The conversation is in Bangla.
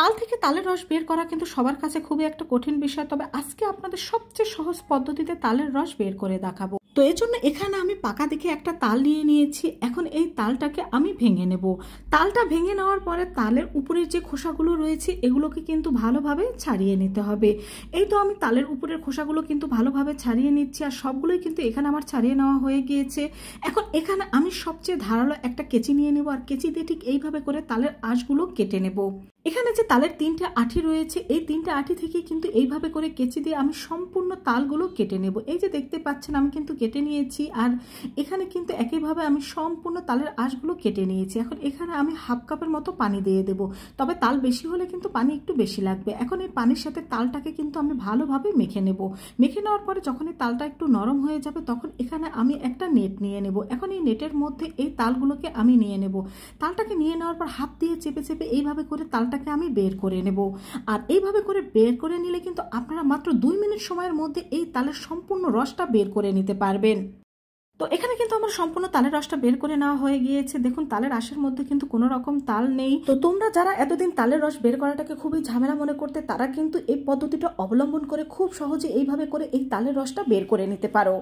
তাল থেকে তালের রস বের করা কিন্তু সবার কাছে খুবই একটা কঠিন বিষয়, তবে আজকে আপনাদের সবচেয়ে সহজ পদ্ধতিতে তালের রস বের করে দেখাবো। তো এর জন্য এখানে আমি পাকা দেখে একটা তাল নিয়ে নিয়েছি। এখন এই তালটাকে আমি ভেঙে নেব। তালটা ভেঙে নেওয়ার পরে তালের উপরের যে খোসাগুলো রয়েছে এগুলোকে কিন্তু ভালোভাবে ছাড়িয়ে নিতে হবে। এই তো আমি তালের উপরের খোসাগুলো কিন্তু ভালোভাবে ছাড়িয়ে নিচ্ছি, আর সবগুলোই কিন্তু এখানে আমার ছাড়িয়ে নেওয়া হয়ে গিয়েছে। এখন এখানে আমি সবচেয়ে ধারালো একটা কেচি নিয়ে নেব, আর কেচি দিয়ে ঠিক এইভাবে করে তালের আঁশগুলো কেটে নেব। এখানে যে তালের 3টে আঁটি রয়েছে এই 3টে আঁটি থেকে কিন্তু এইভাবে করে কেচি দিয়ে আমি সম্পূর্ণ তালগুলো কেটে নেব। এই যে দেখতে পাচ্ছেন আমি কিন্তু কেটে নিয়েছি, আর এখানে কিন্তু একইভাবে আমি সম্পূর্ণ তালের আঁশগুলো কেটে নিয়েছি। এখন এখানে আমি হাফ কাপের মতো পানি দিয়ে দেব, তবে তাল বেশি হলে কিন্তু পানি একটু বেশি লাগবে। এখন এই পানির সাথে তালটাকে কিন্তু আমি ভালোভাবে মেখে নেব। মেখে নেওয়ার পরে যখন এই তালটা একটু নরম হয়ে যাবে তখন এখানে আমি একটা নেট নিয়ে নেব। এখন এই নেটের মধ্যে এই তালগুলোকে আমি নিয়ে নেব। তালটাকে নিয়ে নেওয়ার পর হাত দিয়ে চেপে চেপে এইভাবে করে তালটাকে আমি বের করে নেব। আর এইভাবে করে বের করে নিলে কিন্তু আপনারা মাত্র 2 মিনিট সময়ের মধ্যে এই তালের সম্পূর্ণ রসটা বের করে নিতে পারবেন। তো এখানে কিন্তু আমার সম্পূর্ণ তালের রসটা বের করে নেওয়া হয়ে গিয়েছে। দেখুন তালের আঁশের মধ্যে কিন্তু কোনো রকম তাল নেই। তো তোমরা যারা এতদিন তালের রস বের করাটাকে খুবই ঝামেলা মনে করতে, তারা কিন্তু এই পদ্ধতিটা অবলম্বন করে খুব সহজে এইভাবে করে এই তালের রসটা বের করে নিতে পারো।